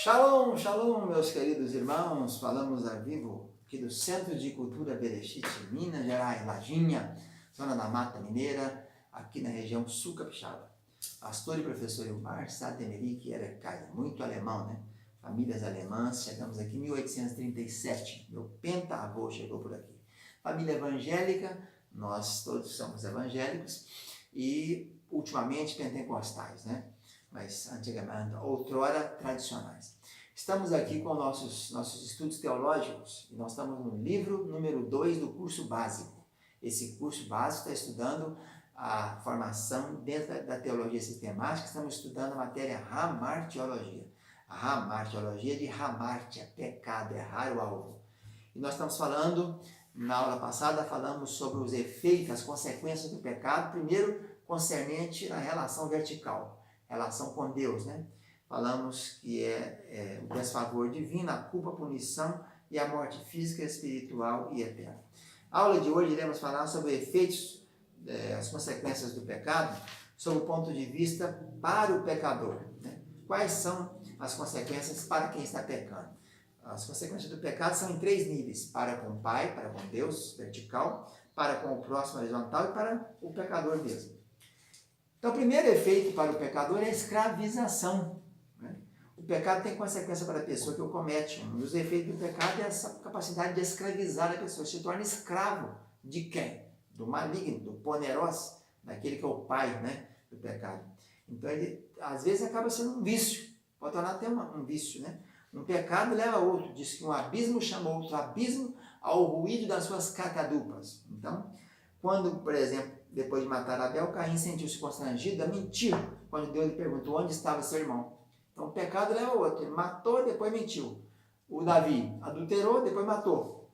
Shalom, shalom, meus queridos irmãos. Falamos ao vivo aqui do Centro de Cultura Berechit, Minas Gerais, Lajinha, zona da Mata Mineira, aqui na região sul capixaba. Pastor e professor Ilmar Satemeri Erekai, muito alemão, né? Famílias alemãs, chegamos aqui em 1837, meu pentarravô chegou por aqui. Família evangélica, nós todos somos evangélicos e ultimamente pentecostais, né? Mas antigamente, outrora, tradicionais. Estamos aqui com nossos estudos teológicos e nós estamos no livro número 2 do curso básico. Esse curso básico está estudando a formação dentro da teologia sistemática, estamos estudando a matéria hamartiologia. A hamartiologia de hamartia, pecado, errar o alvo. E nós estamos falando, na aula passada, falamos sobre os efeitos, as consequências do pecado, primeiro concernente à relação vertical. Relação com Deus, né? Falamos que é o desfavor divino, a culpa, a punição e a morte física, espiritual e eterna. A aula de hoje iremos falar sobre efeitos, as consequências do pecado, sob o ponto de vista para o pecador, né? Quais são as consequências para quem está pecando? As consequências do pecado são em 3 níveis: para com o Pai, para com Deus, vertical, para com o próximo, horizontal, e para o pecador mesmo. Então, o primeiro efeito para o pecador é a escravização, né? O pecado tem consequência para a pessoa que o comete. Um dos efeitos do pecado é essa capacidade de escravizar a pessoa. Se torna escravo de quem? Do maligno, do poneros, daquele que é o pai, né, do pecado. Então, ele às vezes acaba sendo um vício, pode tornar até um vício, né? Um pecado leva a outro. Diz que um abismo chama outro abismo ao ruído das suas cacadupas. Então, quando, por exemplo, depois de matar Abel, Caim sentiu-se constrangido a mentir quando Deus lhe perguntou onde estava seu irmão. Então o pecado leva ao outro. Ele matou, depois mentiu. O Davi adulterou, depois matou.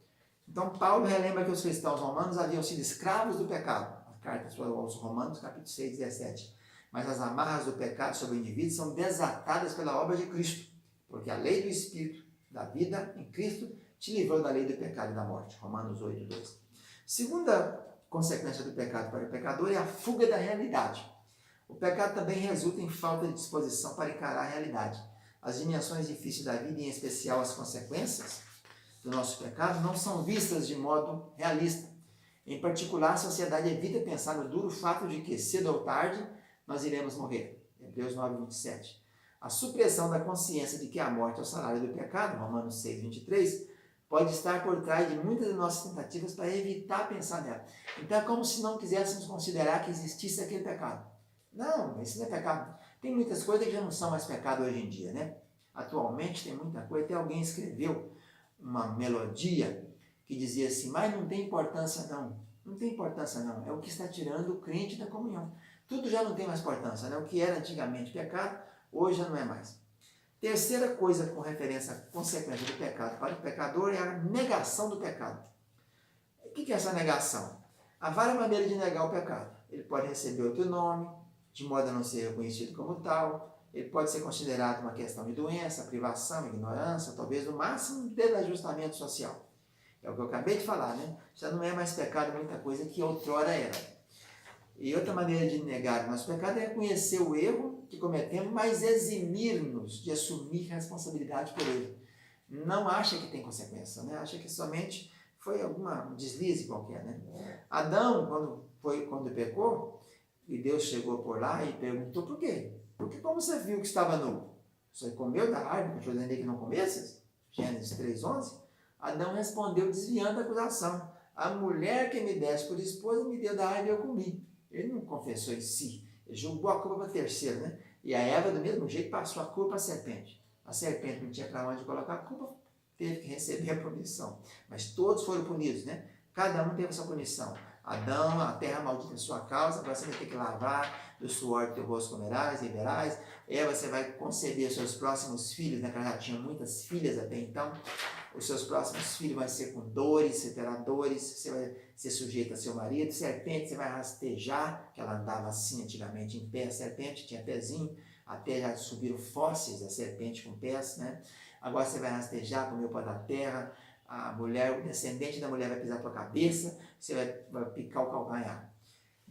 Então Paulo relembra que os cristãos romanos haviam sido escravos do pecado. A carta aos Romanos, capítulo 6, 17. Mas as amarras do pecado sobre o indivíduo são desatadas pela obra de Cristo. Porque a lei do Espírito, da vida em Cristo, te livrou da lei do pecado e da morte. Romanos 8, 2. Segunda consequência do pecado para o pecador é a fuga da realidade. O pecado também resulta em falta de disposição para encarar a realidade. As dimensões difíceis da vida, em especial as consequências do nosso pecado, não são vistas de modo realista. Em particular, a sociedade evita pensar no duro fato de que, cedo ou tarde, nós iremos morrer. Hebreus 9, 27. A supressão da consciência de que a morte é o salário do pecado, Romanos 6, 23, pode estar por trás de muitas das nossas tentativas para evitar pensar nela. Então é como se não quiséssemos considerar que existisse aquele pecado. Não, isso não é pecado. Tem muitas coisas que já não são mais pecado hoje em dia, né? Atualmente tem muita coisa. Até alguém escreveu uma melodia que dizia assim, mas não tem importância não. Não tem importância não. É o que está tirando o crente da comunhão. Tudo já não tem mais importância, né? O que era antigamente pecado, hoje já não é mais. Terceira coisa com referência à consequência do pecado para o pecador é a negação do pecado. O que é essa negação? Há várias maneiras de negar o pecado. Ele pode receber outro nome, de modo a não ser reconhecido como tal. Ele pode ser considerado uma questão de doença, privação, ignorância, talvez no máximo desajustamento social. É o que eu acabei de falar, né? Já não é mais pecado muita coisa que outrora era. E outra maneira de negar o nosso pecado é reconhecer o erro que cometemos, mas eximir-nos de assumir responsabilidade por ele. Não acha que tem consequência, né? Acha que somente foi um deslize qualquer, né? Adão, quando pecou, e Deus chegou por lá e perguntou por quê? Porque como você viu que estava nu? Você comeu da árvore que eu ordenei que não comesses? Gênesis 3:11. Adão respondeu desviando a acusação. A mulher que me deste por esposa me deu da árvore e eu comi. Ele não confessou em si, ele jogou a culpa para a terceira, né? E a Eva, do mesmo jeito, passou a culpa para a serpente. A serpente não tinha para onde colocar a culpa, teve que receber a punição. Mas todos foram punidos, né? Cada um teve a sua punição. Adão, a terra maldita em sua causa, agora você vai ter que lavar do suor do teu rosto comerás e verás. Eva, você vai conceber os seus próximos filhos, né? Ela já tinha muitas filhas até então. Os seus próximos filhos vão ser com dores, você terá dores, você vai ser sujeito a seu marido. Serpente, você vai rastejar, que ela andava assim antigamente em pé, a serpente tinha pezinho, até já subiram fósseis da serpente com pés, né? Agora você vai rastejar, comer o pó da terra, a mulher, o descendente da mulher vai pisar na tua cabeça, você vai picar o calcanhar.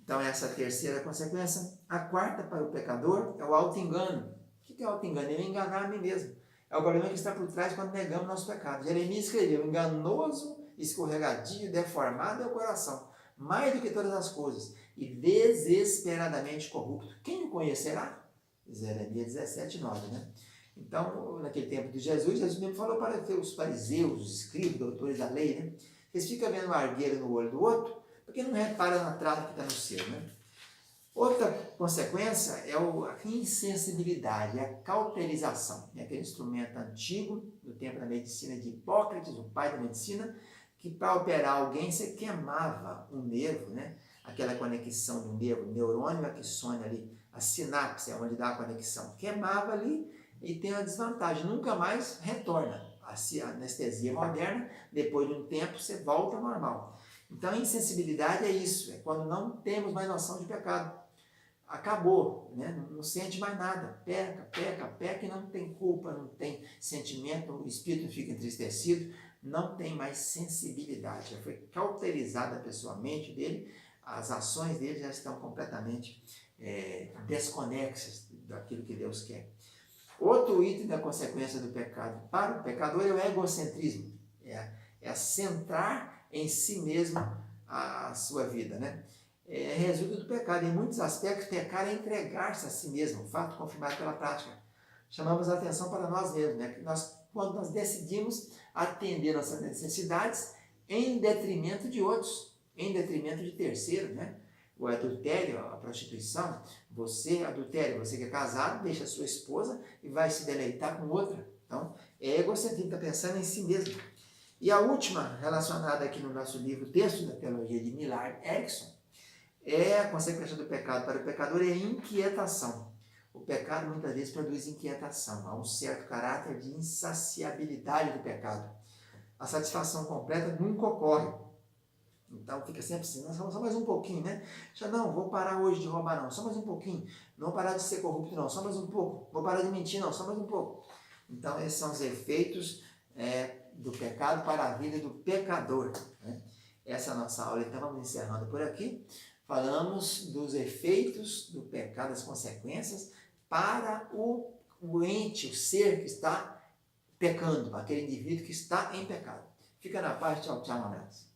Então essa é a terceira consequência. A quarta para o pecador é o auto-engano. O que é auto-engano? Ele enganar a mim mesmo. É o problema que está por trás quando negamos nosso pecado. Jeremias escreveu: enganoso, escorregadio, deformado é o coração, mais do que todas as coisas, e desesperadamente corrupto. Quem o conhecerá? Jeremias 17:9, né? Então, naquele tempo de Jesus, Jesus mesmo falou para os fariseus, os escribas, doutores da lei, né? Eles ficam vendo uma argueira no olho do outro, porque não reparam na trave que está no seu, né? Outra consequência é a insensibilidade, a cauterização, né? Aquele instrumento antigo, do tempo da medicina de Hipócrates, o pai da medicina, que para operar alguém você queimava um nervo, né? Aquela conexão do nervo, neurônio, axônio ali, a sinapse é onde dá a conexão, queimava ali e tem uma desvantagem, nunca mais retorna. A anestesia moderna, depois de um tempo, você volta ao normal. Então, a insensibilidade é isso, é quando não temos mais noção de pecado. Acabou, né? Não sente mais nada, peca e não tem culpa, não tem sentimento, o espírito fica entristecido, não tem mais sensibilidade, já foi cauterizada a pessoa, a mente dele, as ações dele já estão completamente desconexas daquilo que Deus quer. Outro item da consequência do pecado para o pecador é o egocentrismo, é centrar em si mesmo a sua vida, né? Resulta do pecado. Em muitos aspectos, pecar é entregar-se a si mesmo, fato confirmado pela prática. Chamamos a atenção para nós mesmos, né? Quando nós decidimos atender nossas necessidades em detrimento de outros, em detrimento de terceiros, né? O adultério, a prostituição, adultério, você que é casado, deixa a sua esposa e vai se deleitar com outra. Então, é egocentrismo, está pensando em si mesmo. E a última, relacionada aqui no nosso livro, Texto da Teologia de Millard Erickson, a consequência do pecado para o pecador é inquietação. O pecado muitas vezes produz inquietação, há um certo caráter de insaciabilidade do pecado. A satisfação completa nunca ocorre. Então fica sempre assim, só mais um pouquinho, né? Já não, vou parar hoje de roubar não, só mais um pouquinho. Não vou parar de ser corrupto não, só mais um pouco. Vou parar de mentir não, só mais um pouco. Então esses são os efeitos do pecado para a vida do pecador, né? Essa é a nossa aula, então vamos encerrando por aqui. Falamos dos efeitos do pecado, das consequências para o ente, o ser que está pecando, aquele indivíduo que está em pecado. Fica na paz, tchau, tchau, um abraço.